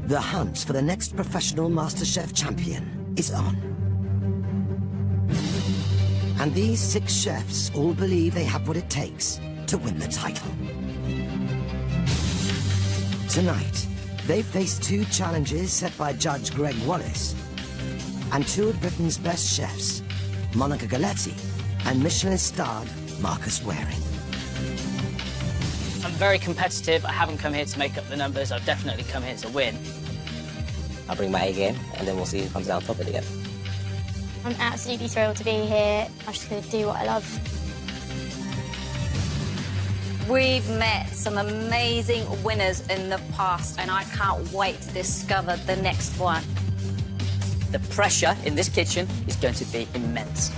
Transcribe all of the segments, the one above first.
The hunt for the next professional MasterChef champion is on. And these 6 chefs all believe they have what it takes to win the title. Tonight, they face 2 challenges set by Judge Greg Wallace and 2 of Britain's best chefs, Monica Galetti and Michelin-starred Marcus Waring. I'm very competitive. I haven't come here to make up the numbers. I've definitely come here to win. I'll bring my A game, and then we'll see who comes out on top at the end. I'm absolutely thrilled to be here. I'm just going to do what I love. We've met some amazing winners in the past, and I can't wait to discover the next one. The pressure in this kitchen is going to be immense.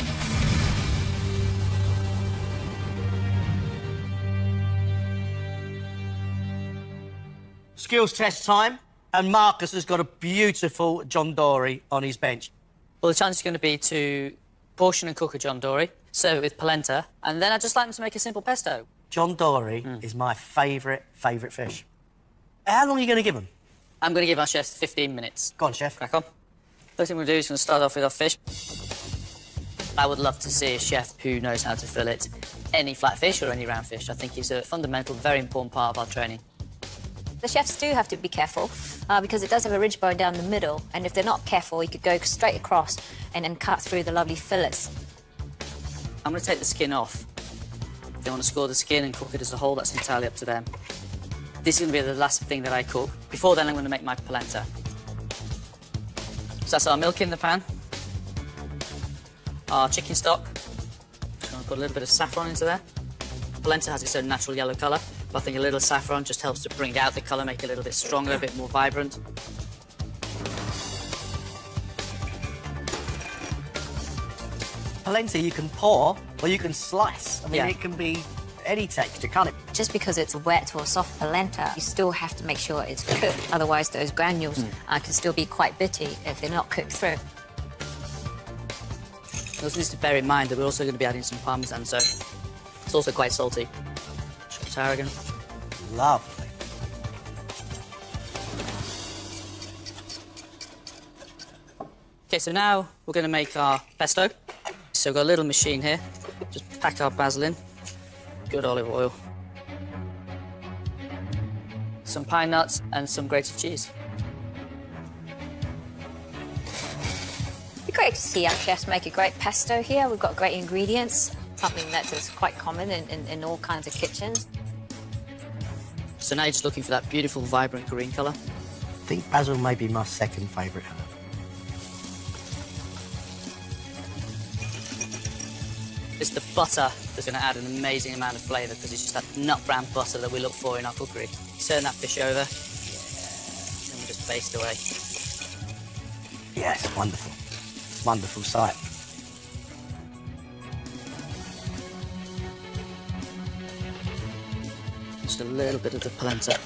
Skills test time, and Marcus has got a beautiful John Dory on his bench. Well, the challenge is going to be to portion and cook a John Dory, serve it with polenta, and then I'd just like them to make a simple pesto. John Dory is my favourite fish. How long are you going to give him? I'm going to give our chefs 15 minutes. Go on, chef. Crack on. First thing we're going to do is going to start off with our fish. I would love to see a chef who knows how to fillet any flat fish or any round fish. I think it's a fundamental, very important part of our training. The chefs do have to be careful because it does have a ridge bone down the middle, and if they're not careful, you could go straight across and then cut through the lovely fillets. I'm going to take the skin off. If they want to score the skin and cook it as a whole, that's entirely up to them. This is going to be the last thing that I cook. Before then, I'm going to make my polenta. So that's our milk in the pan, our chicken stock. Just going to put a little bit of saffron into there. Polenta has its own natural yellow colour, but I think a little saffron just helps to bring out the colour, make it a little bit stronger, a bit more vibrant. Polenta you can pour or you can slice. I mean, Yeah. it can be any texture, can't it? Just because it's a wet or soft polenta, you still have to make sure it's cooked. Otherwise, those granules can still be quite bitty if they're not cooked through. You also need to bear in mind that we're also going to be adding some parmesan, so it's also quite salty. Chopped tarragon. Lovely. OK, so now we're going to make our pesto. So we've got a little machine here. Just pack our basil in. Good olive oil. Some pine nuts and some grated cheese. It'd be great to see our chefs make a great pesto here. We've got great ingredients, something that is quite common in all kinds of kitchens. So now you're just looking for that beautiful, vibrant green colour. I think basil may be my second favourite herb. It's the butter that's going to add an amazing amount of flavour because it's just that nut brown butter that we look for in our cookery. Turn that fish over, and we just baste away. Yeah, it's wonderful. It's a wonderful sight. Just a little bit of the polenta.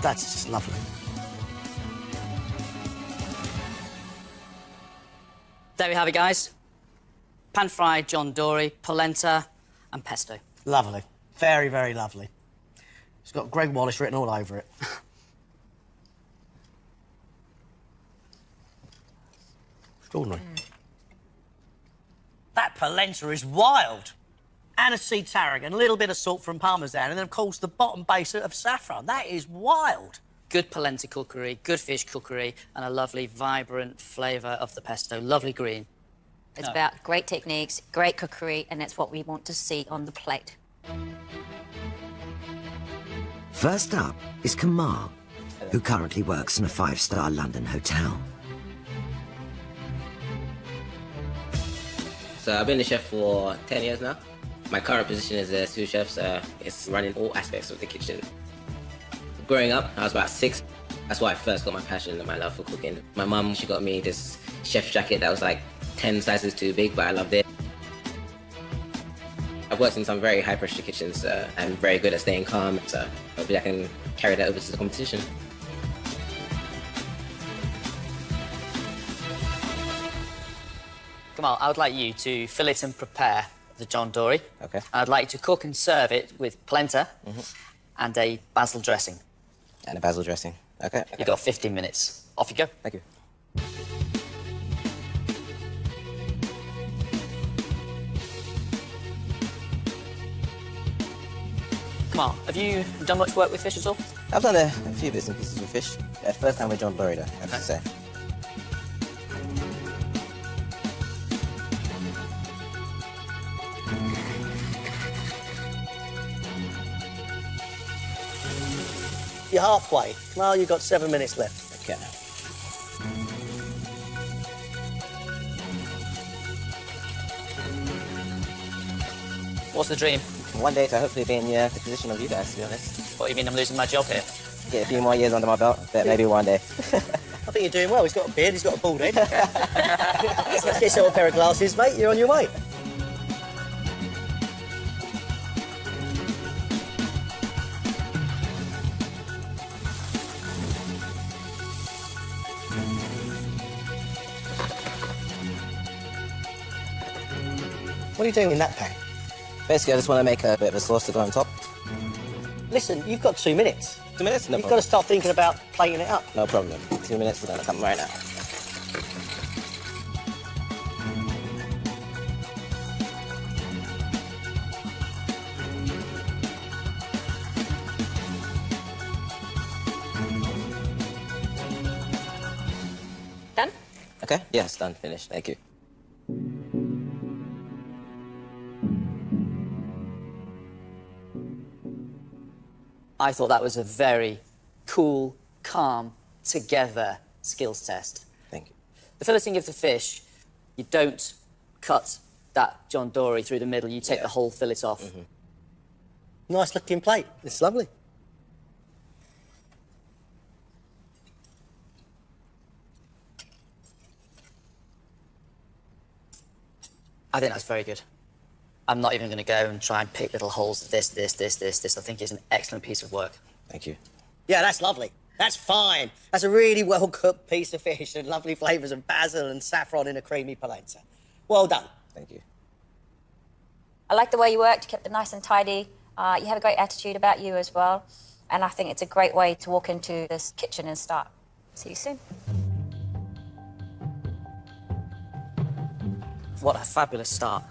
That's just lovely. There we have it, guys. Pan-fried John Dory, polenta and pesto. Lovely. Very, very lovely. It's got Greg Wallace written all over it. Extraordinary. That polenta is wild. Aniseed tarragon, a little bit of salt from parmesan, and then, of course, the bottom base of saffron. That is wild. Good polenta cookery, good fish cookery, and a lovely, vibrant flavour of the pesto. Lovely green. It's about great techniques, great cookery, and that's what we want to see on the plate. First up is Kamal, who currently works in a 5-star London hotel. So I've been a chef for 10 years now. My current position is a sous chef, so it's running all aspects of the kitchen. Growing up, I was about 6. That's why I first got my passion and my love for cooking. My mum, she got me this chef's jacket that was like 10 sizes too big, but I loved it. I've worked in some very high-pressure kitchens. I'm very good at staying calm, so hopefully I can carry that over to the competition. Kamal, I would like you to fillet and prepare the John Dory. Okay. I'd like you to cook and serve it with polenta and a basil dressing. And a basil dressing. Okay. You've got 15 minutes. Off you go. Thank you. Come on, have you done much work with fish at all? I've done a few bits and pieces with fish. First time with John Dory, though, I have to say. You're halfway. Well, you've got 7 minutes left. Okay. What's the dream? One day to hopefully be in the position of you guys, to be honest. What, you mean I'm losing my job here? Get a few more years under my belt, but maybe one day. I think you're doing well. He's got a beard, he's got a bald head. Let's get yourself a pair of glasses, mate. You're on your way. What are you doing in that pan? Basically, I just want to make a bit of a sauce to go on top. Listen, you've got 2 minutes. 2 minutes? No You've got problem. to start thinking about plating it up. No problem. 2 minutes is going to come right now. Done? Okay? Yes, done. Finished. Thank you. I thought that was a very cool, calm, together skills test. Thank you. The filleting of the fish, you don't cut that John Dory through the middle, you take the whole fillet off. Nice looking plate. It's lovely. I think that's very good. I'm not even going to go and try and pick little holes of this. I think it's an excellent piece of work. Thank you. Yeah, that's lovely. That's fine. That's a really well-cooked piece of fish and lovely flavours of basil and saffron in a creamy polenta. Well done. Thank you. I like the way you worked. You kept it nice and tidy. You have a great attitude about you as well. And I think it's a great way to walk into this kitchen and start. See you soon. What a fabulous start.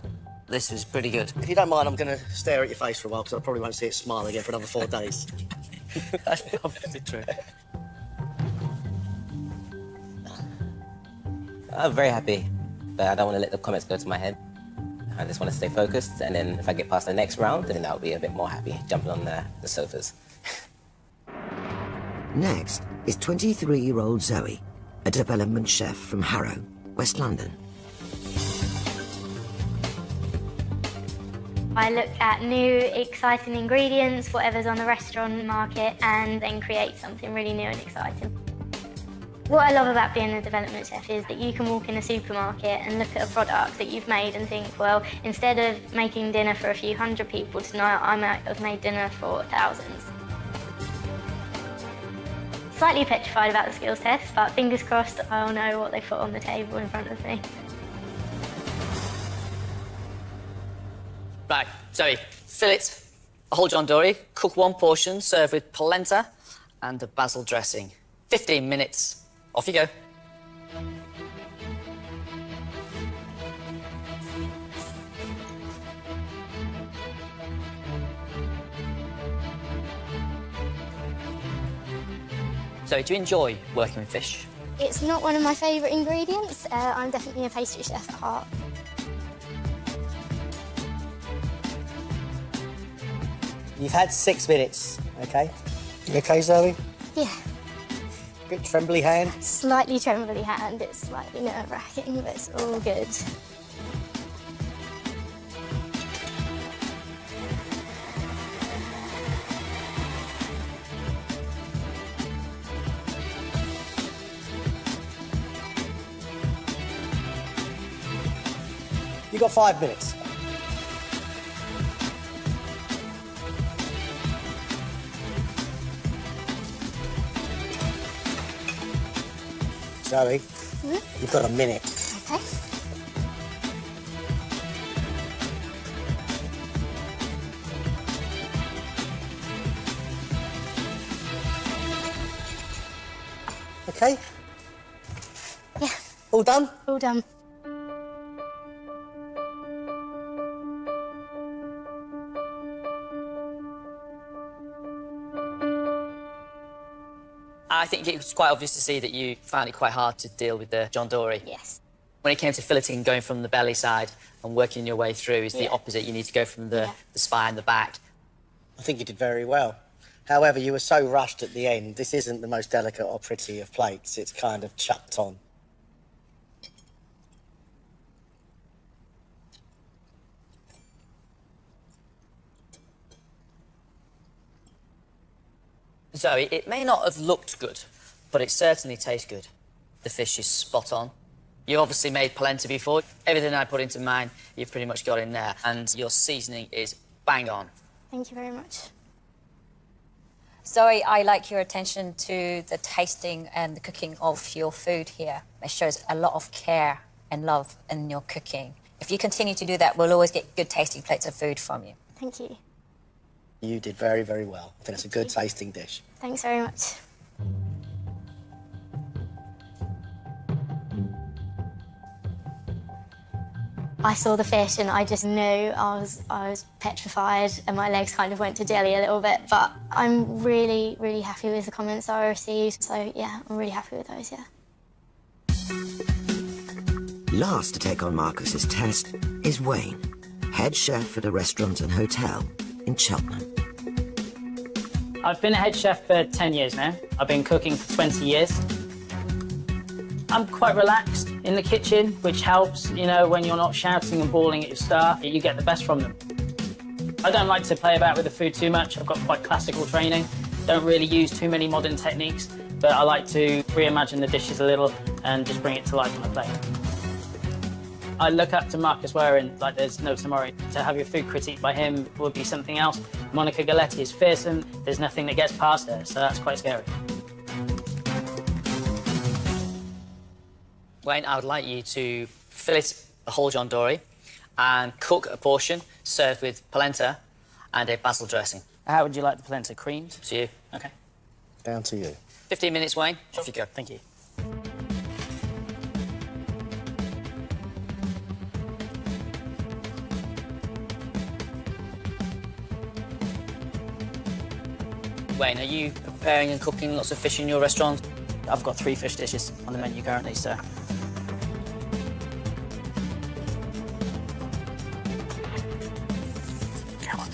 This was pretty good. If you don't mind, I'm going to stare at your face for a while because I probably won't see it smile again for another 4 days. That's obviously true. I'm very happy, but I don't want to let the comments go to my head. I just want to stay focused, and then if I get past the next round, then I'll be a bit more happy, jumping on the sofas. Next is 23-year-old Zoe, a development chef from Harrow, West London. I look at new, exciting ingredients, whatever's on the restaurant market, and then create something really new and exciting. What I love about being a development chef is that you can walk in a supermarket and look at a product that you've made and think, well, instead of making dinner for a few hundred people tonight, I might have made dinner for thousands. Slightly petrified about the skills test, but fingers crossed I'll know what they put on the table in front of me. Right, Zoe, fillet a whole John Dory, cook 1 portion, serve with polenta and a basil dressing. 15 minutes. Off you go. Zoe, do you enjoy working with fish? It's not one of my favourite ingredients. I'm definitely a pastry chef at heart. You've had 6 minutes, OK? You OK, Zoe? Yeah, Bit trembly hand. slightly trembly hand. It's slightly nerve-wracking, but it's all good. You've got 5 minutes. Zoe, you've got a minute. Okay. OK? Yeah, All done? all done. I think it was quite obvious to see that you found it quite hard to deal with the John Dory. Yes. When it came to filleting, going from the belly side and working your way through is the opposite. You need to go from the spine, the back. I think you did very well. However, you were so rushed at the end. This isn't the most delicate or pretty of plates. It's kind of chucked on. Zoe, it may not have looked good, but it certainly tastes good. The fish is spot on. You obviously made polenta before. Everything I put into mine, you've pretty much got in there. And your seasoning is bang on. Thank you very much. Zoe, I like your attention to the tasting and the cooking of your food here. It shows a lot of care and love in your cooking. If you continue to do that, we'll always get good tasting plates of food from you. Thank you. You did very, very well. I think it's a good tasting dish. Thanks very much. I saw the fish and I just knew I was petrified and my legs kind of went to jelly a little bit, but I'm really, really happy with the comments I received. So, yeah, I'm really happy with those, yeah. Last to take on Marcus's test is Wayne, head chef at a restaurant and hotel in Cheltenham. I've been a head chef for 10 years now. I've been cooking for 20 years. I'm quite relaxed in the kitchen, which helps, you know, when you're not shouting and bawling at your staff, you get the best from them. I don't like to play about with the food too much. I've got quite classical training. Don't really use too many modern techniques, but I like to reimagine the dishes a little and just bring it to life on the plate. I look up to Marcus Waring like there's no tomorrow. To have your food critiqued by him would be something else. Monica Galetti is fearsome. There's nothing that gets past her, so that's quite scary. Wayne, I would like you to fillet a whole John Dory and cook a portion served with polenta and a basil dressing. How would you like the polenta? Creamed? To you. OK. Down to you. 15 minutes, Wayne. Off you go. Thank you. Wayne, are you preparing and cooking lots of fish in your restaurant? I've got 3 fish dishes on the menu currently, so... Come on.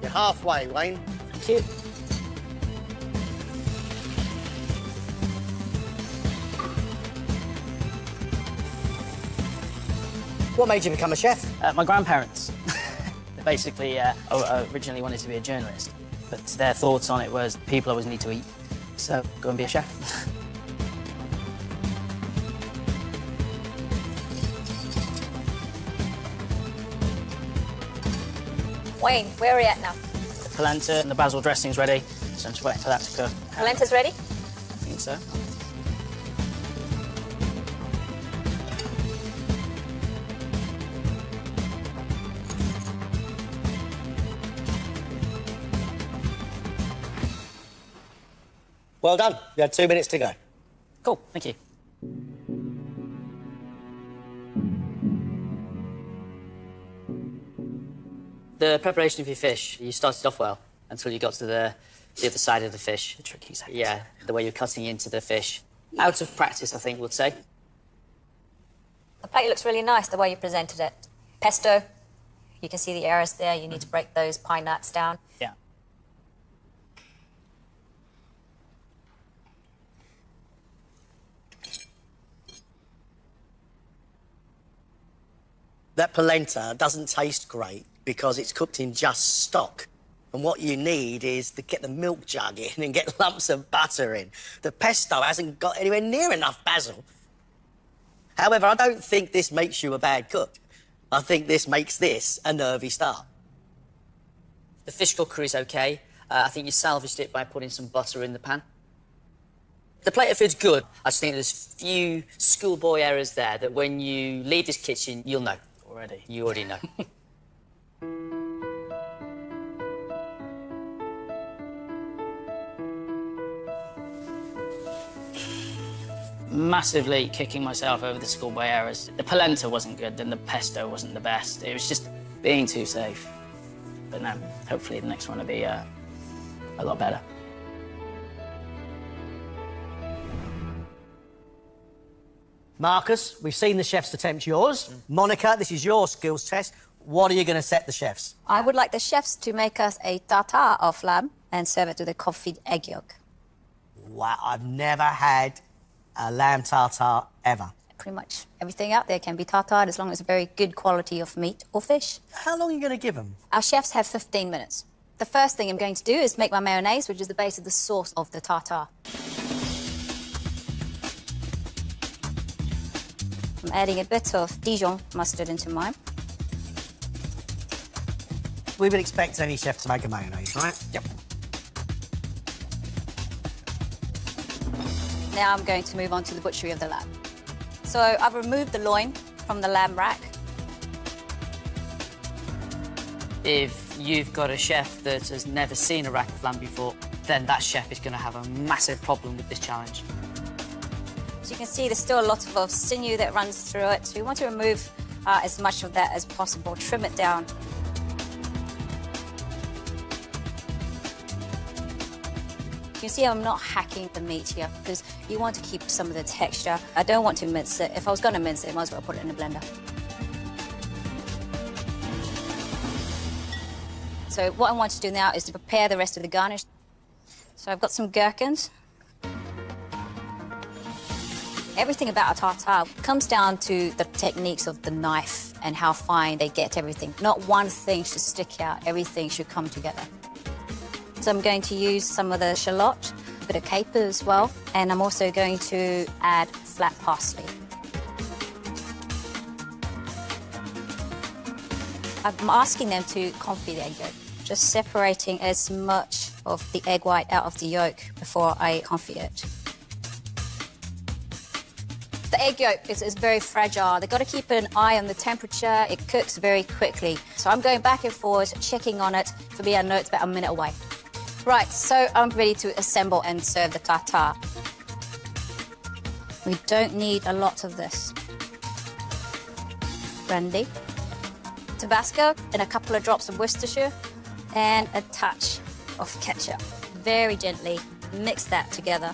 You're halfway, Wayne. Thank you. What made you become a chef? My grandparents. They basically originally wanted to be a journalist, but their thoughts on it was people always need to eat, so go and be a chef. Wayne, where are we at now? The polenta and the basil dressing's ready, so I'm just waiting for that to cook. Polenta's ready? I think so. Well done. You had 2 minutes to go. Cool, thank you. The preparation of your fish, you started off well until you got to the other side of the fish. The tricky side. Yeah, the way you're cutting into the fish. Out of practice, I think we'll say. The plate looks really nice, the way you presented it. Pesto, you can see the errors there. You need to break those pine nuts down. Yeah. That polenta doesn't taste great because it's cooked in just stock. And what you need is to get the milk jug in and get lumps of butter in. The pesto hasn't got anywhere near enough basil. However, I don't think this makes you a bad cook. I think this makes this a nervy start. The fish cookery is OK. I think you salvaged it by putting some butter in the pan. The plate of food's good. I just think there's a few schoolboy errors there that when you leave this kitchen, you'll know. Already. You already know. massively kicking myself over the schoolboy errors. The polenta wasn't good and the pesto wasn't the best. It was just being too safe. But no, hopefully the next one will be a lot better. Marcus, we've seen the chefs attempt yours. Monica, this is your skills test. What are you going to set the chefs? I would like the chefs to make us a tartare of lamb and serve it with a confit egg yolk. Wow, I've never had a lamb tartare ever. Pretty much everything out there can be tartare as long as it's a very good quality of meat or fish. How long are you going to give them? Our chefs have 15 minutes. The first thing I'm going to do is make my mayonnaise, which is the base of the sauce of the tartare. I'm adding a bit of Dijon mustard into mine. We would expect any chef to make a mayonnaise, right? Yep. Now I'm going to move on to the butchery of the lamb. So I've removed the loin from the lamb rack. If you've got a chef that has never seen a rack of lamb before, then that chef is going to have a massive problem with this challenge. As you can see, there's still a lot of sinew that runs through it, so we want to remove as much of that as possible, trim it down. You can see I'm not hacking the meat here because you want to keep some of the texture. I don't want to mince it. If I was going to mince it, I might as well put it in a blender. So what I want to do now is to prepare the rest of the garnish. So I've got some gherkins. Everything about a tartare comes down to the techniques of the knife and how fine they get everything. Not one thing should stick out, everything should come together. So I'm going to use some of the shallot, a bit of caper as well, and I'm also going to add flat parsley. I'm asking them to confit the egg yolk, just separating as much of the egg white out of the yolk before I confit it. The egg yolk is very fragile. They've got to keep an eye on the temperature. It cooks very quickly. So I'm going back and forth, checking on it. For me, I know it's about a minute away. Right, so I'm ready to assemble and serve the tartare. We don't need a lot of this. Brandy, Tabasco, and a couple of drops of Worcestershire, and a touch of ketchup. Very gently mix that together.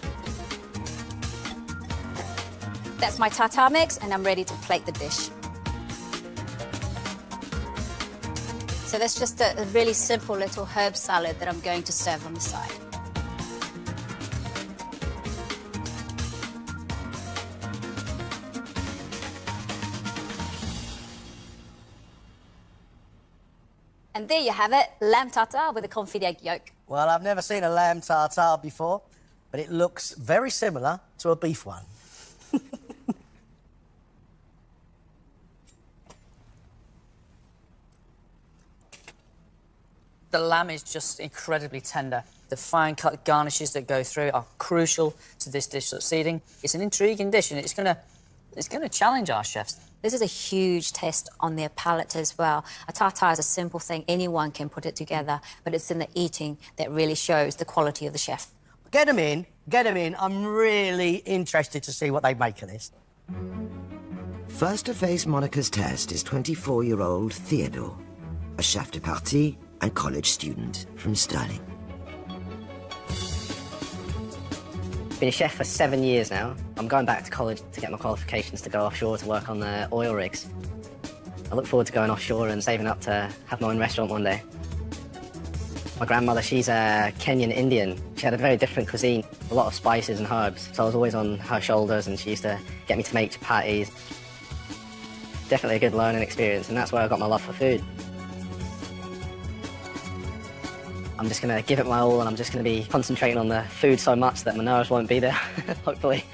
That's my tartare mix, and I'm ready to plate the dish. So that's just a really simple little herb salad that I'm going to serve on the side. And there you have it, lamb tartare with a confit egg yolk. Well, I've never seen a lamb tartare before, but it looks very similar to a beef one. The lamb is just incredibly tender. The fine cut garnishes that go through are crucial to this dish succeeding. It's an intriguing dish and it's gonna challenge our chefs. This is a huge test on their palate as well. A tartare is a simple thing, anyone can put it together, but it's in the eating that really shows the quality of the chef. Get them in, get them in. I'm really interested to see what they make of this. First to face Monica's test is 24-year-old Theodore, a chef de partie and college student from Stirling. Been a chef for 7 years now. I'm going back to college to get my qualifications to go offshore to work on the oil rigs. I look forward to going offshore and saving up to have my own restaurant one day. My grandmother, she's a Kenyan Indian. She had a very different cuisine, a lot of spices and herbs, so I was always on her shoulders and she used to get me to make chapatis. Definitely a good learning experience, and that's where I got my love for food. I'm just going to give it my all, and I'm just going to be concentrating on the food so much that my nerves won't be there, hopefully.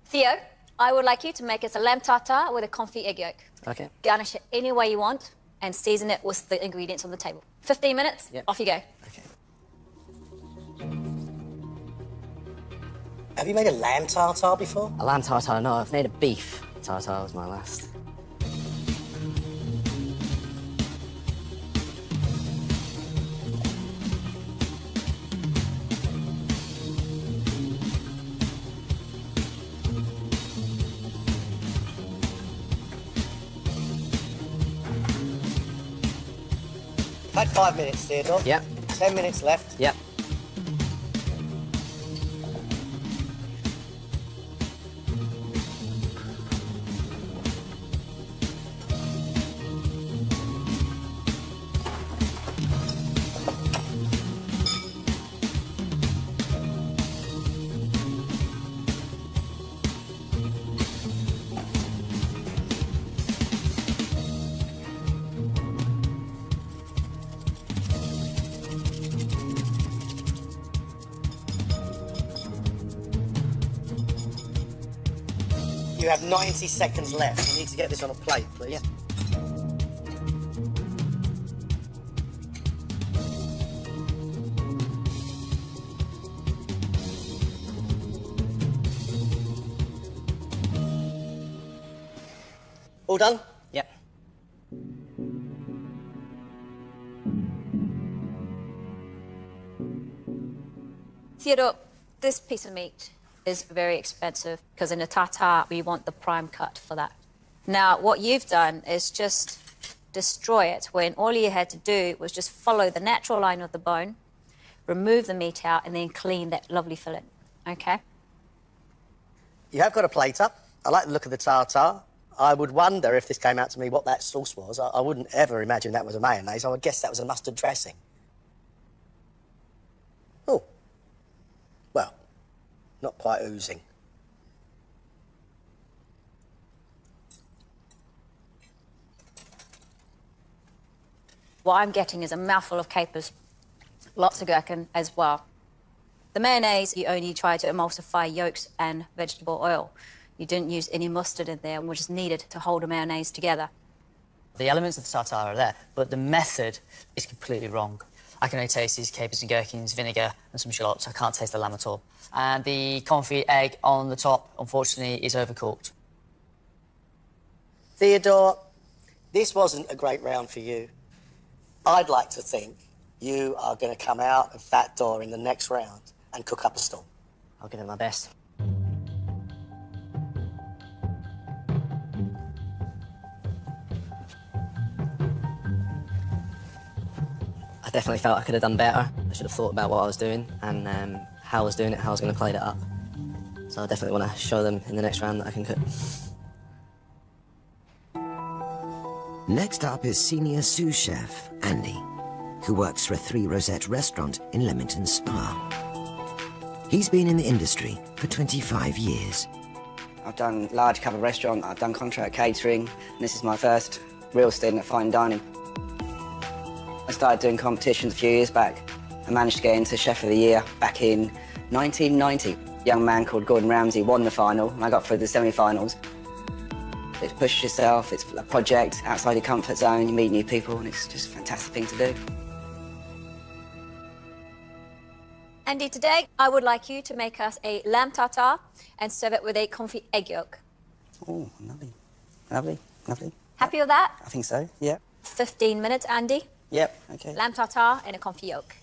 Theo, I would like you to make us a lamb tartare with a confit egg yolk. Okay. Garnish it any way you want and season it with the ingredients on the table. 15 minutes, Yep. off you go. Okay. Have you made a lamb tartare before? A lamb tartare, no, I've made a beef tartare was my last. Had 5 minutes, Theodore. Yep. 10 minutes left. Yep. You have 90 seconds left. You need to get this on a plate, please. Yeah. All done? Yep. Theodore, this piece of meat is very expensive because in a tartare, we want the prime cut for that. Now, what you've done is just destroy it when all you had to do was just follow the natural line of the bone, remove the meat out, and then clean that lovely fillet, okay? You have got a plate up. I like the look of the tartare. I would wonder if this came out to me what that sauce was. I wouldn't ever imagine that was a mayonnaise. I would guess that was a mustard dressing. Oh. Well, not quite oozing. What I'm getting is a mouthful of capers, lots of gherkin as well. The mayonnaise, you only try to emulsify yolks and vegetable oil. You didn't use any mustard in there, which is needed to hold a mayonnaise together. The elements of the tartare are there, but the method is completely wrong. I can only taste these capers and gherkins, vinegar and some shallots. I can't taste the lamb at all. And the confit egg on the top, unfortunately, is overcooked. Theodore, this wasn't a great round for you. I'd like to think you are going to come out of that door in the next round and cook up a storm. I'll give it my best. I definitely felt I could have done better. I should have thought about what I was doing and how I was doing it, how I was going to plate it up. So I definitely want to show them in the next round that I can cook. Next up is senior sous chef Andy, who works for a 3 Rosette restaurant in Leamington Spa. He's been in the industry for 25 years. I've done large cover restaurant, I've done contract catering, and this is my first real stint at fine dining. I started doing competitions a few years back. I managed to get into Chef of the Year back in 1990. A young man called Gordon Ramsay won the final, and I got through the semi-finals. It's push yourself, it's a project outside your comfort zone, you meet new people, and it's just a fantastic thing to do. Andy, today I would like you to make us a lamb tartare and serve it with a confit egg yolk. Oh, lovely, lovely, lovely. Happy with that? I think so, yeah. 15 minutes, Andy. Yep, okay. Lamb tartare and a confit yolk.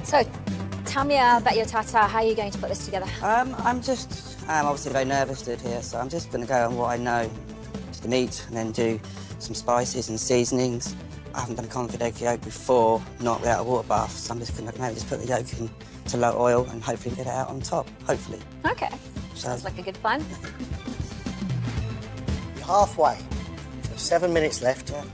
So, tell me about your tartare. How are you going to put this together? I'm obviously very nervous to do it here, so I'm just going to go on what I know to the meat and then do some spices and seasonings. I haven't done a confit egg yolk before, not without a water bath, so I'm just going to maybe just put the yolk into low oil and hopefully get it out on top, hopefully. Okay, sounds like a good plan. You're halfway. So 7 minutes left. Yeah.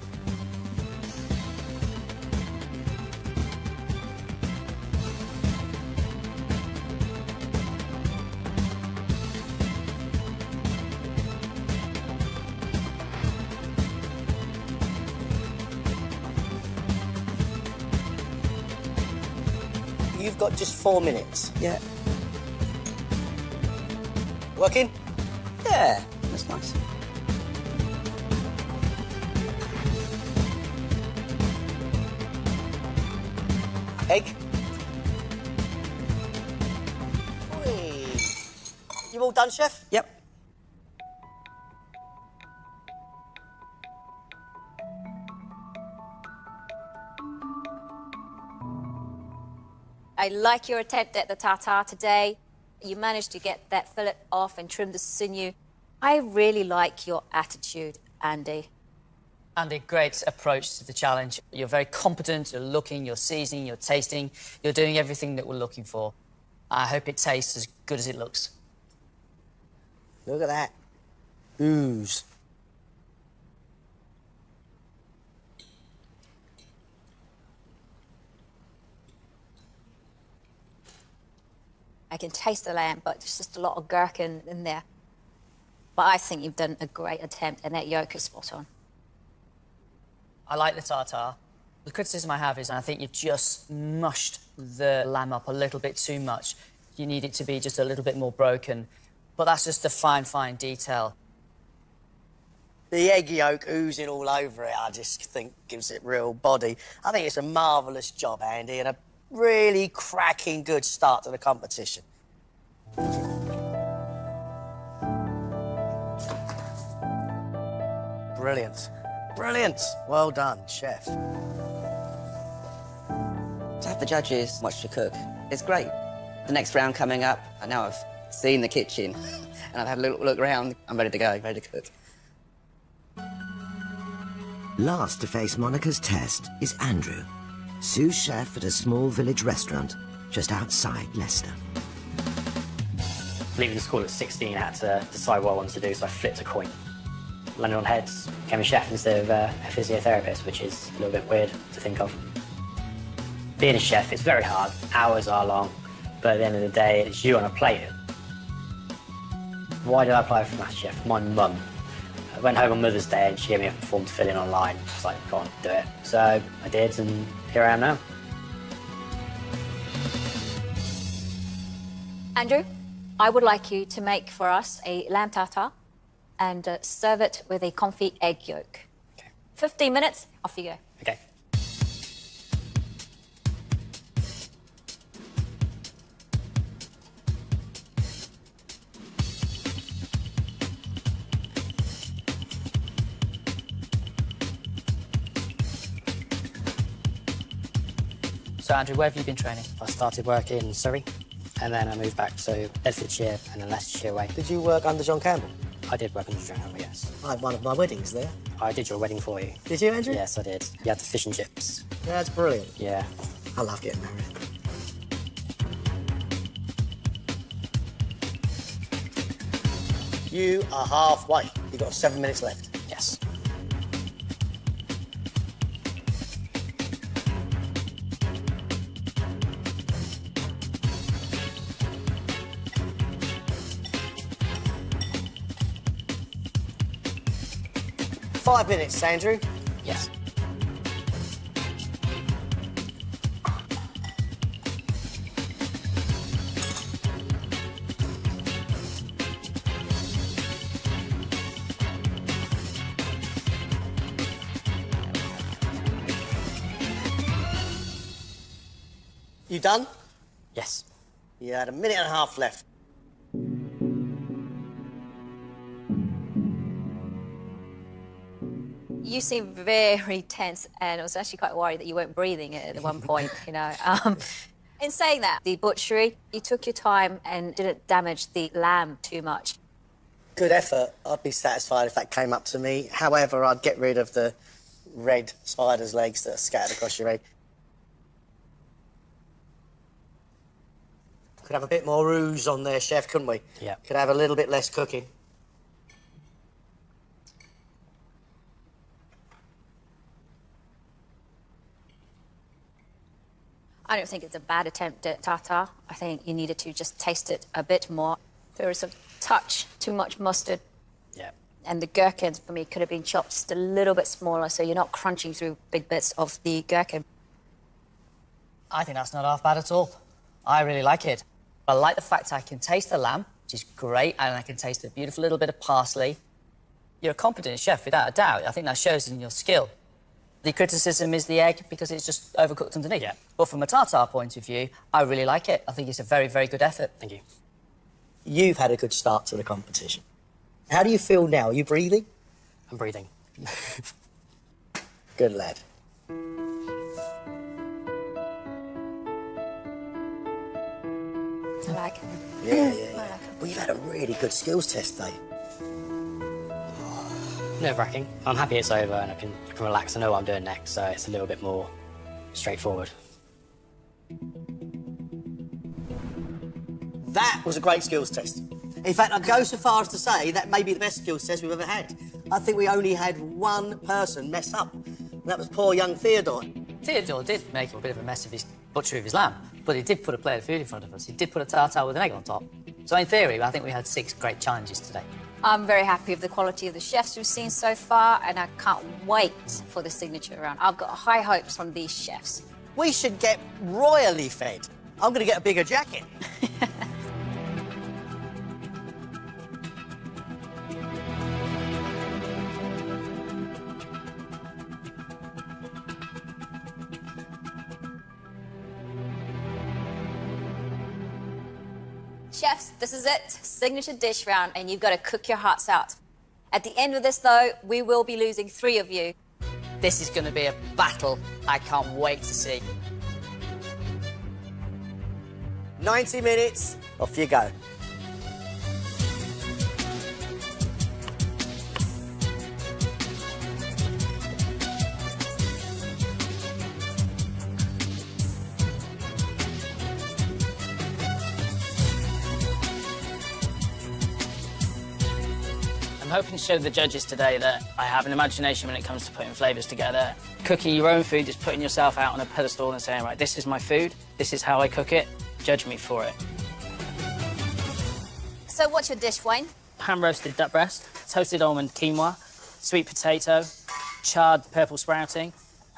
You've got just 4 minutes. Yeah. Working? Yeah, that's nice. Egg. Whee. You all done, chef? Yep. I like your attempt at the tartare today. You managed to get that fillet off and trim the sinew. I really like your attitude, Andy. Andy, great approach to the challenge. You're very competent, you're looking, you're seasoning, you're tasting, you're doing everything that we're looking for. I hope it tastes as good as it looks. Look at that. Ooze. I can taste the lamb, but there's just a lot of gherkin in there. But I think you've done a great attempt, and that yolk is spot on. I like the tartare. The criticism I have is I think you've just mushed the lamb up a little bit too much. You need it to be just a little bit more broken. But that's just a fine, fine detail. The egg yolk oozing all over it, I just think gives it real body. I think it's a marvellous job, Andy, and a really cracking good start to the competition. Brilliant. Brilliant. Well done, chef. To have the judges watch you cook, it's great. The next round coming up, I know I've seen the kitchen and I've had a little look around. I'm ready to go, ready to cook. Last to face Monica's test is Andrew, sous chef at a small village restaurant just outside Leicester. Leaving the school at 16, I had to decide what I wanted to do, so I flipped a coin. Landed on heads, became a chef instead of a physiotherapist, which is a little bit weird to think of. Being a chef, it's very hard, hours are long, but at the end of the day, it's you on a plate. Why did I apply for MasterChef? My mum. I went home on Mother's Day and she gave me a form to fill in online. I was like, go on, do it. So I did, and here I am now. Andrew, I would like you to make for us a lamb tartare and serve it with a confit egg yolk. Okay. 15 minutes, off you go. Okay. So, Andrew, where have you been training? I started work in Surrey, and then I moved back to Bedfordshire and then Leicestershire way. Did you work under John Campbell? I did work on the John Campbell, yes. I had one of my weddings there. I did your wedding for you. Did you, Andrew? Yes, I did. You had the fish and chips. Yeah, that's brilliant. Yeah. I love getting married. You are halfway. You've got 7 minutes left. Yes. Five minutes, Andrew. Yes. You done? Yes. You had a minute and a half left. You seem very tense, and I was actually quite worried that you weren't breathing at one point, you know. In saying that, the butchery, you took your time and didn't damage the lamb too much. Good effort. I'd be satisfied if that came up to me. However, I'd get rid of the red spider's legs that are scattered across your egg. Could have a bit more ooze on there, chef, couldn't we? Yeah. Could have a little bit less cooking. I don't think it's a bad attempt at tartare. I think you needed to just taste it a bit more. There was a touch too much mustard. Yeah. And the gherkins, for me, could have been chopped just a little bit smaller so you're not crunching through big bits of the gherkin. I think that's not half bad at all. I really like it. I like the fact I can taste the lamb, which is great, and I can taste a beautiful little bit of parsley. You're a competent chef, without a doubt. I think that shows in your skill. The criticism is the egg because it's just overcooked underneath. Yeah. But from a tartare point of view, I really like it. I think it's a very, very good effort. Thank you. You've had a good start to the competition. How do you feel now? Are you breathing? I'm breathing. Good lad. I like it. Yeah. Well, you've had a really good skills test day. Nerve-wracking. I'm happy it's over and I can relax. I know what I'm doing next, so it's a little bit more straightforward. That was a great skills test. In fact, I'd go so far as to say that may be the best skills test we've ever had. I think we only had one person mess up, and that was poor young Theodore. Theodore did make a bit of a mess of his butchery of his lamb, but he did put a plate of food in front of us. He did put a tartare with an egg on top. So in theory, I think we had 6 great challenges today. I'm very happy with the quality of the chefs we've seen so far, and I can't wait for the signature round. I've got high hopes from these chefs. We should get royally fed. I'm going to get a bigger jacket. Chefs, this is it. Signature dish round, and you've got to cook your hearts out. At the end of this, though, we will be losing 3 of you. This is going to be a battle I can't wait to see. 90 minutes, off you go. I'm hoping to show the judges today that I have an imagination when it comes to putting flavours together. Cooking your own food is putting yourself out on a pedestal and saying, right, this is my food, this is how I cook it, judge me for it. So what's your dish, Wayne? Pan-roasted duck breast, toasted almond quinoa, sweet potato, charred purple sprouting,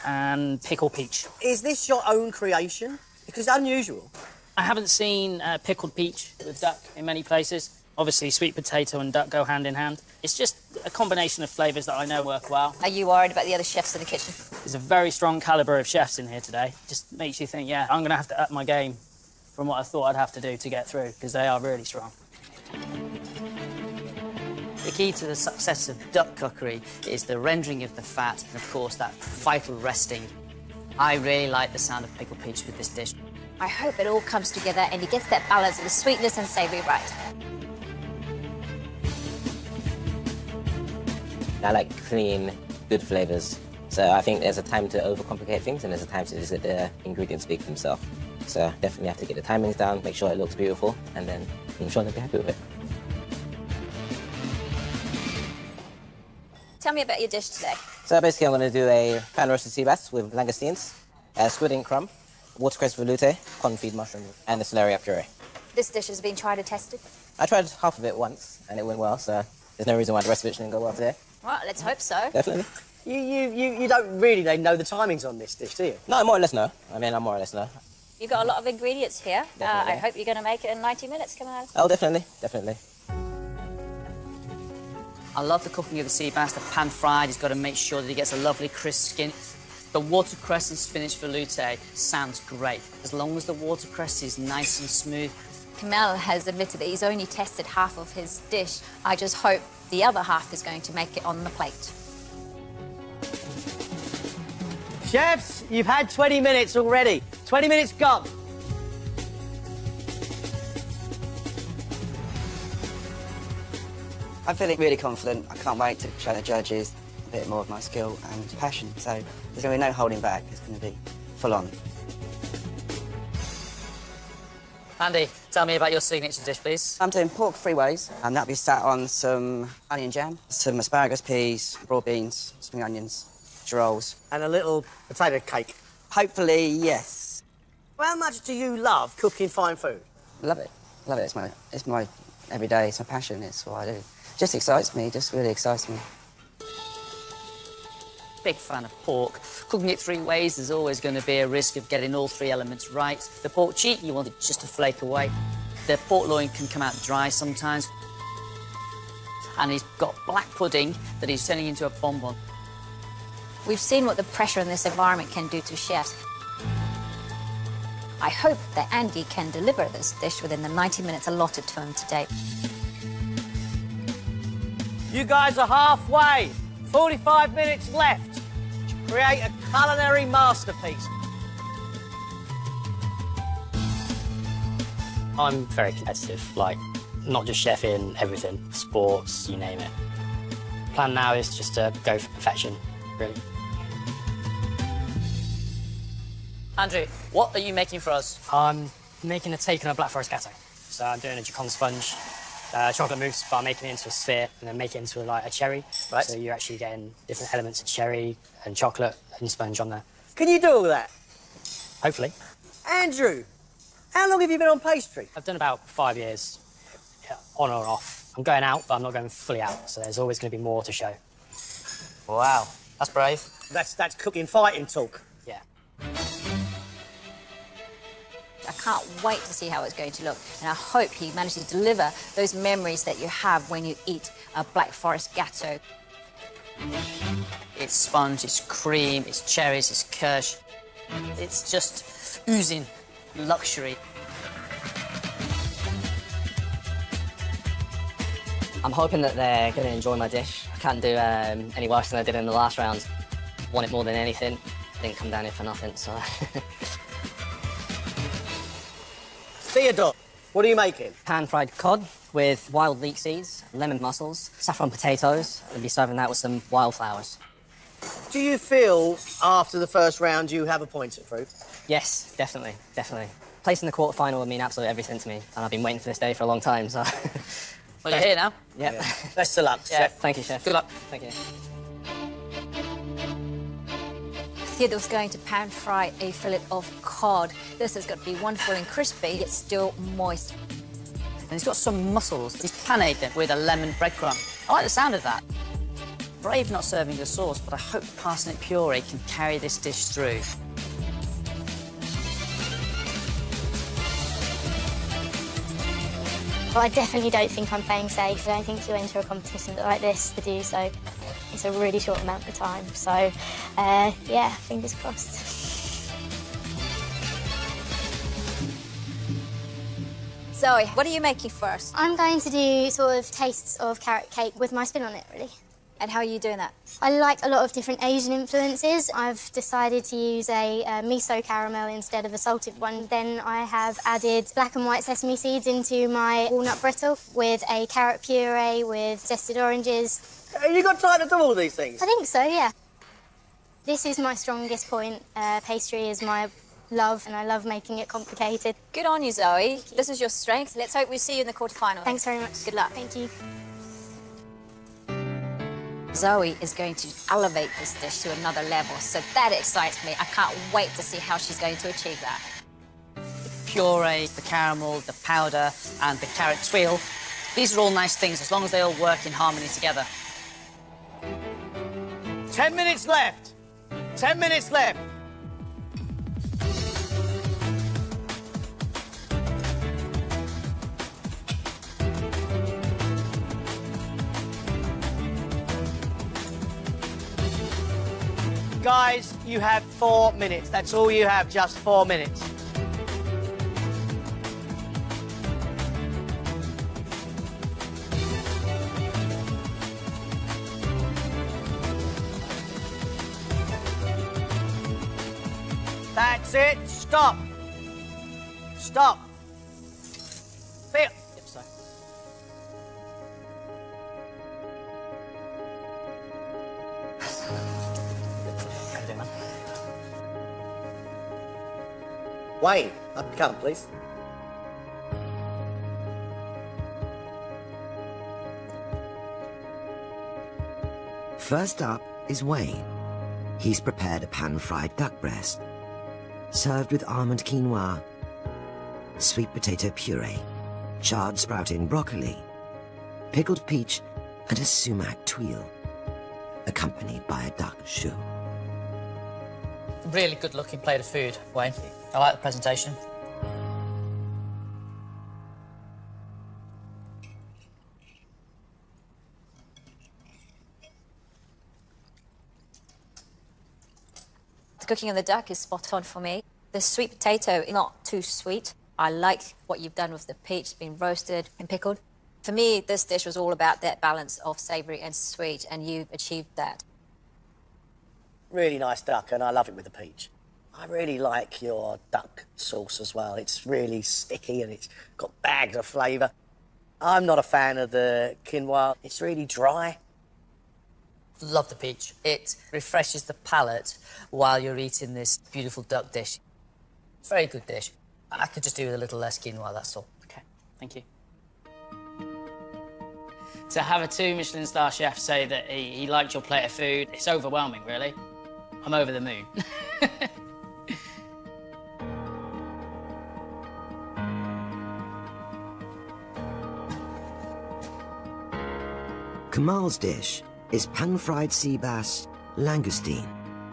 and pickled peach. Is this your own creation? Because it's unusual. I haven't seen pickled peach with duck in many places. Obviously, sweet potato and duck go hand in hand. It's just a combination of flavours that I know work well. Are you worried about the other chefs in the kitchen? There's a very strong calibre of chefs in here today. Just makes you think, yeah, I'm going to have to up my game from what I thought I'd have to do to get through, because they are really strong. The key to the success of duck cookery is the rendering of the fat and, of course, that vital resting. I really like the sound of pickled peach with this dish. I hope it all comes together and it gets that balance of the sweetness and savoury right. I like clean, good flavours. So I think there's a time to overcomplicate things and there's a time to just let the ingredients speak for themselves. So definitely have to get the timings down, make sure it looks beautiful, and then I'm sure they'll be happy with it. Tell me about your dish today. So basically I'm going to do a pan-roasted sea bass with langoustines, squid ink crumb, watercress veloute, confit mushroom, and the celeriac puree. This dish has been tried and tested? I tried half of it once and it went well, so there's no reason why the rest of it shouldn't go well today. Well, let's hope so. Definitely. You don't really know the timings on this dish, do you? No, I more or less know. I more or less know. You've got a lot of ingredients here. Definitely. I hope you're going to make it in 90 minutes, come on. Oh, definitely. I love the cooking of the sea bass, the pan-fried. He's got to make sure that he gets a lovely crisp skin. The watercress and spinach veloute sounds great, as long as the watercress is nice and smooth. Kamel has admitted that he's only tested half of his dish. I just hope the other half is going to make it on the plate. Chefs, you've had 20 minutes already. 20 minutes gone. I'm feeling really confident. I can't wait to show the judges a bit more of my skill and passion. So there's going to be no holding back. It's going to be full on. Andy, tell me about your signature dish, please. I'm doing pork three ways, and that'll be sat on some onion jam, some asparagus peas, raw beans, spring onions, rolls. And a little potato cake. Hopefully, yes. How much do you love cooking fine food? Love it. Love it. It's my every day. It's my passion. It's what I do. Just excites me. Just really excites me. Big fan of pork. Cooking it 3 ways, there's always going to be a risk of getting all 3 elements right. The pork cheek, you want it just to flake away. The pork loin can come out dry sometimes. And he's got black pudding that he's turning into a bonbon. We've seen what the pressure in this environment can do to chefs. I hope that Andy can deliver this dish within the 90 minutes allotted to him today. You guys are halfway. 45 minutes left to create a culinary masterpiece. I'm very competitive, like, not just chefing, everything, sports, you name it. Plan now is just to go for perfection, really. Andrew, what are you making for us? I'm making a take on a Black Forest Gâteau. So I'm doing a Jacon sponge, chocolate mousse, but I'm making it into a sphere and then make it into like a cherry. Right. So you're actually getting different elements of cherry and chocolate and sponge on there. Can you do all that? Hopefully. Andrew, how long have you been on pastry? I've done about 5 years, yeah, on or off. I'm going out, but I'm not going fully out, so there's always going to be more to show. Wow, that's brave. That's cooking fighting talk. Yeah. I can't wait to see how it's going to look, and I hope he manages to deliver those memories that you have when you eat a Black Forest Gâteau. It's sponge, it's cream, it's cherries, it's kirsch. It's just oozing luxury. I'm hoping that they're going to enjoy my dish. I can't do any worse than I did in the last round. Want it more than anything. Didn't come down here for nothing, so... Theodore, what are you making? Pan-fried cod with wild leek seeds, lemon mussels, saffron potatoes. I'll be serving that with some wildflowers. Do you feel after the first round you have a point to prove? Yes, definitely, definitely. Placing the quarterfinal would mean absolutely everything to me, and I've been waiting for this day for a long time, so... Well, you're here now. Yep. Yeah. Best of luck, Yeah. Chef. Thank you, Chef. Good luck. Thank you. Theodore's going to pan fry a fillet of cod. This has got to be wonderful and crispy, yet still moist. And it's got some mussels. He's panade them with a lemon breadcrumb. I like the sound of that. Brave not serving the sauce, but I hope parsnip puree can carry this dish through. Well, I definitely don't think I'm playing safe. I don't think you enter a competition like this to do so. It's a really short amount of time, so yeah, fingers crossed. Zoe, what are you making first? I'm going to do sort of tastes of carrot cake with my spin on it, really. And how are you doing that? I like a lot of different Asian influences. I've decided to use a miso caramel instead of a salted one. Then I have added black and white sesame seeds into my walnut brittle with a carrot puree with zested oranges. Have you got time to do all these things? I think so, yeah. This is my strongest point. Pastry is my love, and I love making it complicated. Good on you, Zoe. This is your strength. Let's hope we see you in the quarterfinal. Thanks very much. Good luck. Thank you. Zoe is going to elevate this dish to another level, so that excites me. I can't wait to see how she's going to achieve that. The puree, the caramel, the powder, and the carrot tweel. These are all nice things, as long as they all work in harmony together. 10 minutes left. 10 minutes left. Guys, you have 4 minutes. That's all you have, just 4 minutes. That's it. Stop. Stop. Phil. Yep, so. How you doing, man? Wayne, up you come, please. First up is Wayne. He's prepared a pan-fried duck breast, served with almond quinoa, sweet potato puree, charred sprouting broccoli, pickled peach, and a sumac tuile, accompanied by a duck choux. Really good-looking plate of food, Wayne. I like the presentation. The cooking of the duck is spot on for me. The sweet potato is not too sweet. I like what you've done with the peach. It's been roasted and pickled. For me, this dish was all about that balance of savoury and sweet, and you've achieved that. Really nice duck, and I love it with the peach. I really like your duck sauce as well. It's really sticky and it's got bags of flavour. I'm not a fan of the quinoa. It's really dry. Love the peach. It refreshes the palate while you're eating this beautiful duck dish. Very good dish. I could just do with a little less quinoa, that's all. Okay, thank you. To have a 2 Michelin star chef say that he liked your plate of food, it's overwhelming, really. I'm over the moon. Kamal's dish is pan-fried sea bass, langoustine,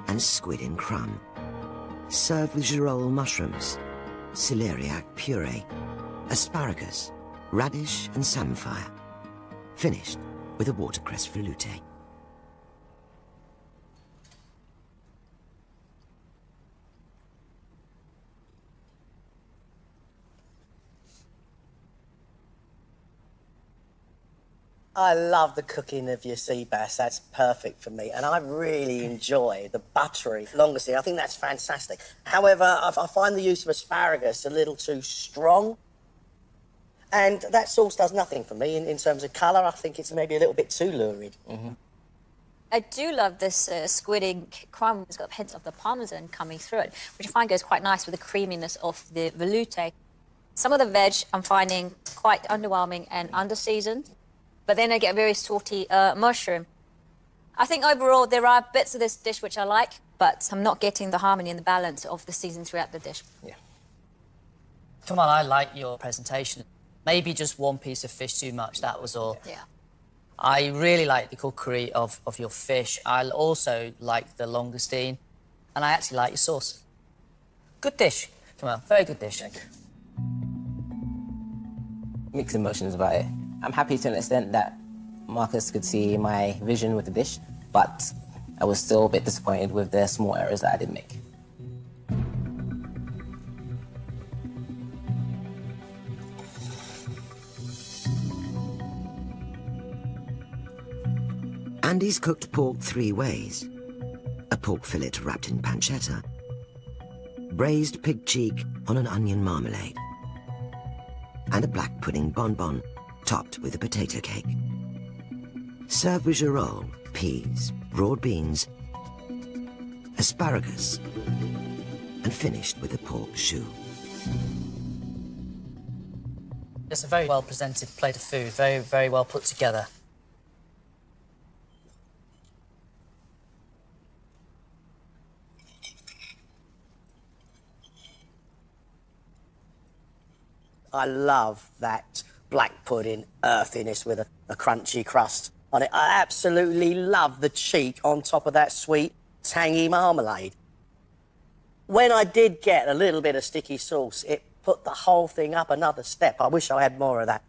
and squid in crumb, served with girole mushrooms, celeriac puree, asparagus, radish, and samphire, finished with a watercress velouté. I love the cooking of your sea bass. That's perfect for me. And I really enjoy the buttery langoustine. I think that's fantastic. However, I find the use of asparagus a little too strong. And that sauce does nothing for me in terms of colour. I think it's maybe a little bit too lurid. Mm-hmm. I do love this squid in crumb. It's got hints of the parmesan coming through it, which I find goes quite nice with the creaminess of the velouté. Some of the veg I'm finding quite underwhelming and under-seasoned. But then I get a very salty mushroom. I think overall there are bits of this dish which I like, but I'm not getting the harmony and the balance of the season throughout the dish. Yeah. Come on, I like your presentation. Maybe just one piece of fish too much, that was all. Yeah. I really like the cookery of your fish. I also like the langoustine, and I actually like your sauce. Good dish. Come on, very good dish. Mixed emotions about it. I'm happy to an extent that Marcus could see my vision with the dish, but I was still a bit disappointed with the small errors that I did make. Andy's cooked pork 3 ways. A pork fillet wrapped in pancetta, braised pig cheek on an onion marmalade, and a black pudding bonbon topped with a potato cake. Served with girole, peas, broad beans, asparagus, and finished with a pork choux. It's a very well-presented plate of food, very, very well put together. I love that black pudding earthiness with a crunchy crust on it. I absolutely love the cheek on top of that sweet, tangy marmalade. When I did get a little bit of sticky sauce, it put the whole thing up another step. I wish I had more of that.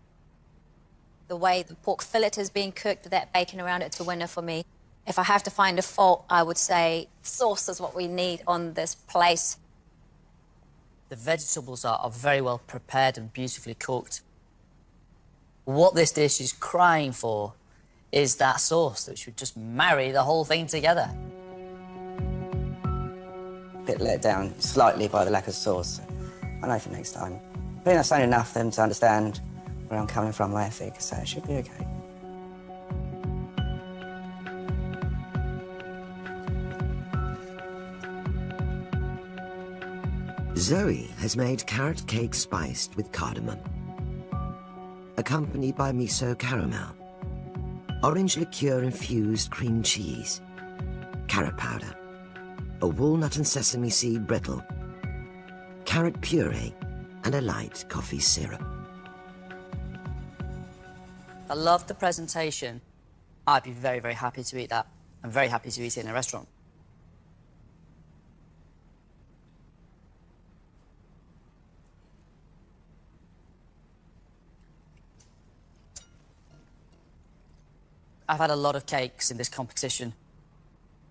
The way the pork fillet is being cooked with that bacon around it's a winner for me. If I have to find a fault, I would say sauce is what we need on this place. The vegetables are very well prepared and beautifully cooked. What this dish is crying for is that sauce that should just marry the whole thing together. A bit let down slightly by the lack of sauce. I know for next time. I think I've shown enough for them to understand where I'm coming from, my ethic, so it should be okay. Zoe has made carrot cake spiced with cardamom, accompanied by miso caramel, orange liqueur-infused cream cheese, carrot powder, a walnut and sesame seed brittle, carrot puree, and a light coffee syrup. I love the presentation. I'd be very, very happy to eat that. I'm very happy to eat it in a restaurant. I've had a lot of cakes in this competition.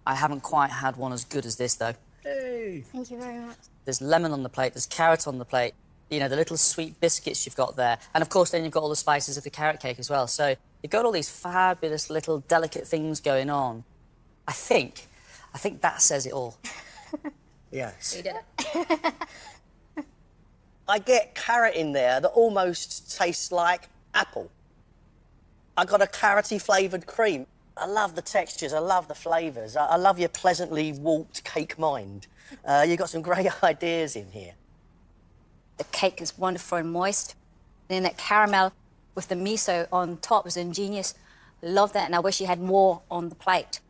I haven't quite had one as good as this, though. Hey. Thank you very much. There's lemon on the plate, there's carrot on the plate, you know, the little sweet biscuits you've got there. And, of course, then you've got all the spices of the carrot cake as well. So you've got all these fabulous little delicate things going on. I think that says it all. Yes. You did it. I get carrot in there that almost tastes like apple. I got a carroty flavoured cream. I love the textures, I love the flavours. I love your pleasantly warped cake mind. You've got some great ideas in here. The cake is wonderful and moist. Then that caramel with the miso on top was ingenious. Love that, and I wish you had more on the plate.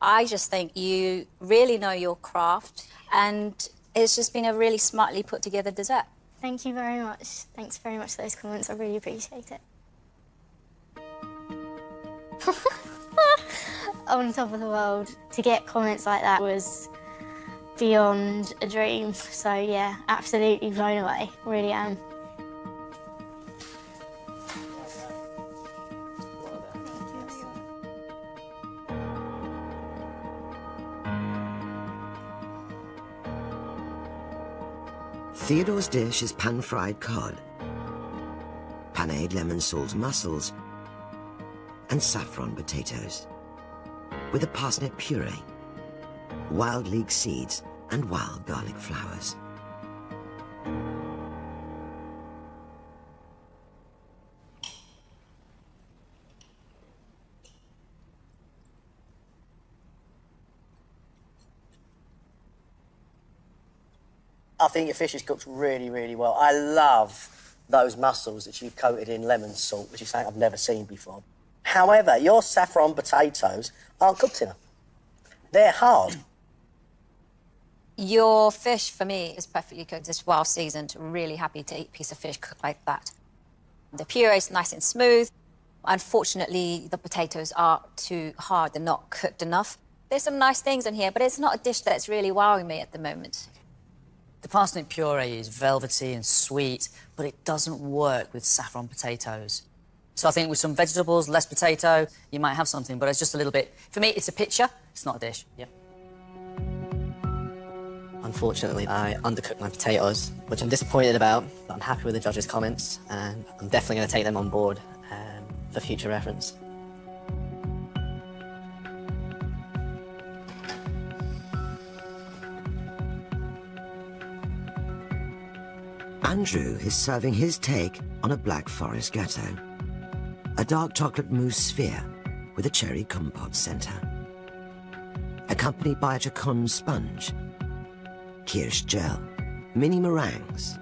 I just think you really know your craft, and it's just been a really smartly put together dessert. Thank you very much. Thanks very much for those comments. I really appreciate it. On top of the world, to get comments like that was beyond a dream. So yeah, absolutely blown away. Really am. Theodore's dish is pan-fried cod, panade lemon salt mussels, and saffron potatoes, with a parsnip puree, wild leek seeds, and wild garlic flowers. I think your fish is cooked really, really well. I love those mussels that you've coated in lemon salt, which is something I've never seen before. However, your saffron potatoes aren't cooked enough. They're hard. Your fish, for me, is perfectly cooked. It's well seasoned. Really happy to eat a piece of fish cooked like that. The puree is nice and smooth. Unfortunately, the potatoes are too hard. They're not cooked enough. There's some nice things in here, but it's not a dish that's really wowing me at the moment. The parsnip puree is velvety and sweet, but it doesn't work with saffron potatoes. So I think with some vegetables, less potato, you might have something, but it's just a little bit... For me, it's a picture, it's not a dish. Yeah. Unfortunately, I undercooked my potatoes, which I'm disappointed about, but I'm happy with the judges' comments, and I'm definitely going to take them on board for future reference. Andrew is serving his take on a Black Forest gâteau, a dark chocolate mousse sphere with a cherry compote centre, accompanied by a chacon sponge, kirsch gel, mini meringues,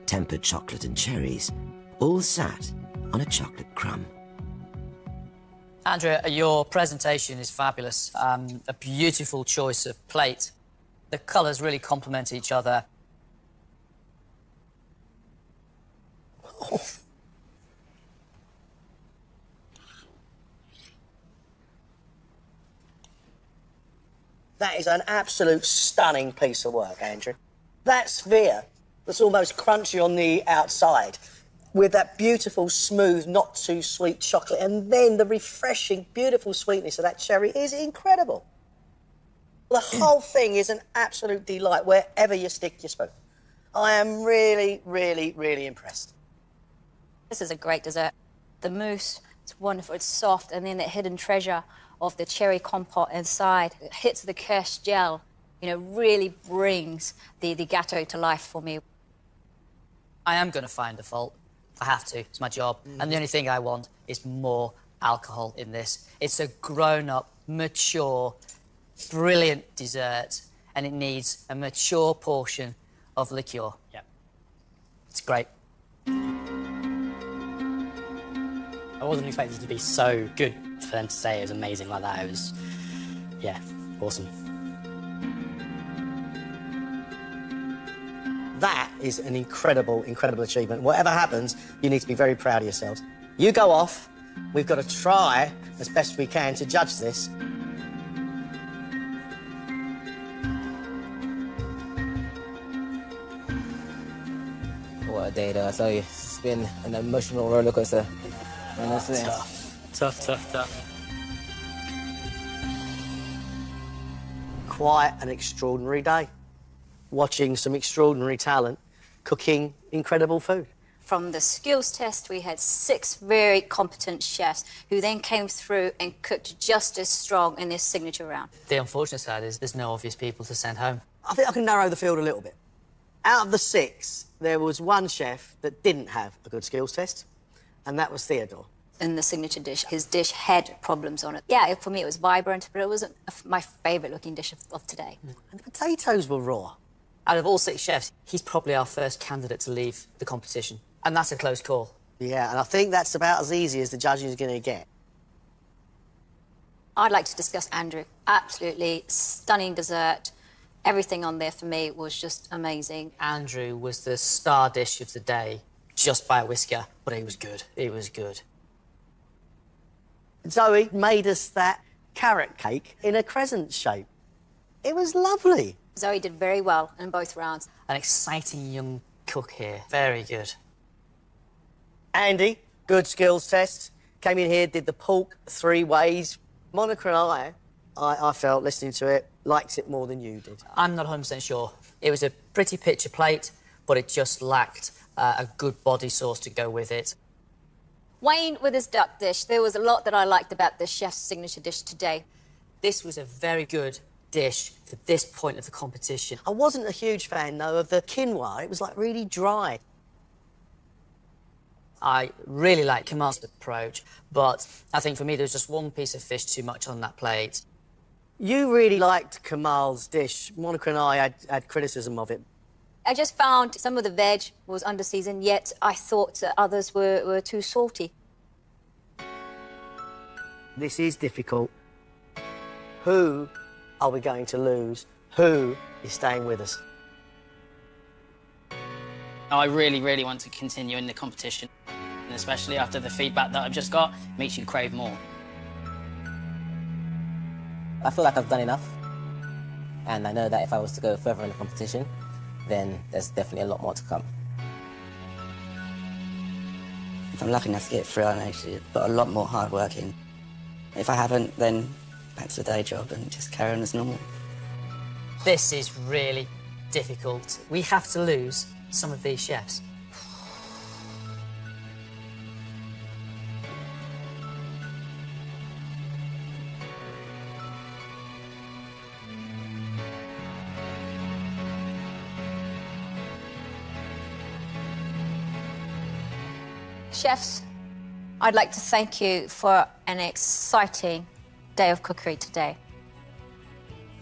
tempered chocolate and cherries, all sat on a chocolate crumb. Andrea, your presentation is fabulous. A beautiful choice of plate. The colours really complement each other. Oh. That is an absolute stunning piece of work, Andrew. That sphere that's almost crunchy on the outside with that beautiful, smooth, not too sweet chocolate, and then the refreshing, beautiful sweetness of that cherry is incredible. The whole thing is an absolute delight wherever you stick your spoon. I am really, really, really impressed. This is a great dessert. The mousse, it's wonderful, it's soft, and then that hidden treasure of the cherry compote inside. It hits the kirsch gel, you know, really brings the gâteau to life for me. I am going to find a fault. I have to. It's my job. And the only thing I want is more alcohol in this. It's a grown-up, mature, brilliant dessert, and it needs a mature portion of liqueur. Yeah. It's great. I wasn't expecting it to be so good for them to say it was amazing like that. It was, yeah, awesome. That is an incredible, incredible achievement. Whatever happens, you need to be very proud of yourselves. You go off. We've got to try as best we can to judge this. What a day, though. I tell you, it's been an emotional roller coaster. Tough. Quite an extraordinary day. Watching some extraordinary talent cooking incredible food. From the skills test, we had 6 very competent chefs who then came through and cooked just as strong in their signature round. The unfortunate side is there's no obvious people to send home. I think I can narrow the field a little bit. Out of the 6, there was one chef that didn't have a good skills test, and that was Theodore. In the signature dish, his dish had problems on it. Yeah, for me it was vibrant, but it wasn't my favourite looking dish of today. And the potatoes were raw. Out of all 6 chefs, he's probably our first candidate to leave the competition. And that's a close call. Yeah, and I think that's about as easy as the judging is going to get. I'd like to discuss Andrew. Absolutely stunning dessert. Everything on there for me was just amazing. Andrew was the star dish of the day, just by a whisker, but he was good. He was good. Zoe made us that carrot cake in a crescent shape. It was lovely. Zoe did very well in both rounds. An exciting young cook here. Very good. Andy, good skills test. Came in here, did the pork 3 ways. Monica and I felt, listening to it, liked it more than you did. I'm not 100% sure. It was a pretty picture plate, but it just lacked a good body sauce to go with it. Wayne with his duck dish. There was a lot that I liked about the chef's signature dish today. This was a very good dish for this point of the competition. I wasn't a huge fan, though, of the quinoa. It was, like, really dry. I really like Kamal's approach, but I think for me there was just one piece of fish too much on that plate. You really liked Kamal's dish. Monica and I had criticism of it. I just found some of the veg was under seasoned, yet I thought that others were too salty. This is difficult. Who are we going to lose? Who is staying with us? I really, really want to continue in the competition, and especially after the feedback that I've just got, it makes you crave more. I feel like I've done enough, and I know that if I was to go further in the competition, then there's definitely a lot more to come. If I'm lucky enough to get through, I actually put a lot more hard work in. If I haven't, then back to the day job and just carry on as normal. This is really difficult. We have to lose some of these chefs. Chefs, I'd like to thank you for an exciting day of cookery today.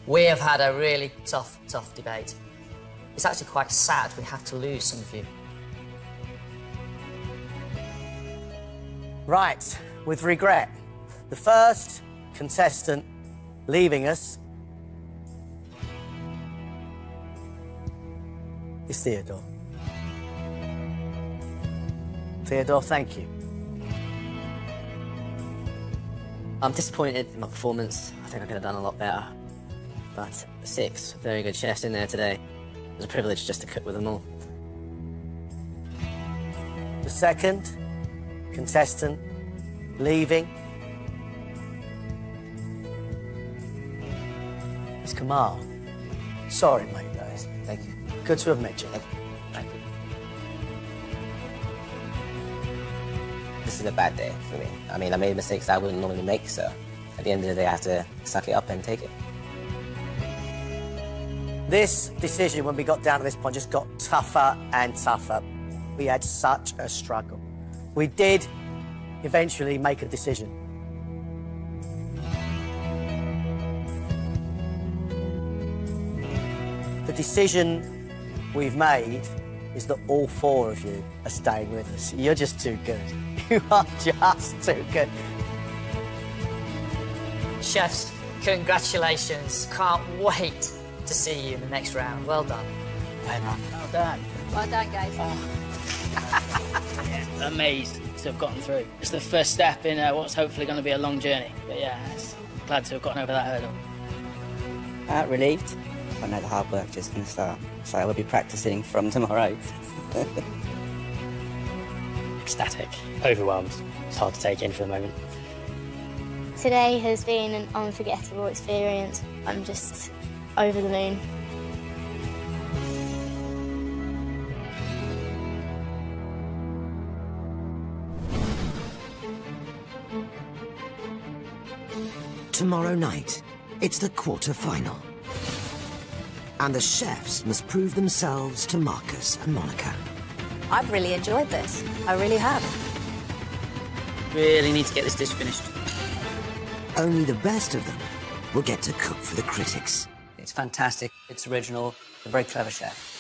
We have had a really tough debate. It's actually quite sad we have to lose some of you. Right, with regret, the first contestant leaving us is Theodore. Theodore, thank you. I'm disappointed in my performance. I think I could have done a lot better. But 6 very good chefs in there today. It was a privilege just to cook with them all. The second contestant leaving is Kamal. Sorry, mate, guys. Thank you. Good to have met you. Thank you. This is a bad day for me. I mean, I made mistakes I wouldn't normally make, so at the end of the day, I have to suck it up and take it. This decision, when we got down to this point, just got tougher and tougher. We had such a struggle. We did eventually make a decision. The decision we've made is that all 4 of you are staying with us. You're just too good. You are just too good. Chefs, congratulations. Can't wait to see you in the next round. Well done. Well done. Well done, guys. Yeah, amazed to have gotten through. It's the first step in what's hopefully going to be a long journey. But yeah, glad to have gotten over that hurdle. Relieved. I know the hard work just going to start, so I will be practicing from tomorrow. Ecstatic, overwhelmed. It's hard to take in for the moment. Today has been an unforgettable experience. I'm just over the moon. Tomorrow night, it's the quarter-final. And the chefs must prove themselves to Marcus and Monica. I've really enjoyed this. I really have. Really need to get this dish finished. Only the best of them will get to cook for the critics. It's fantastic. It's original. A very clever chef.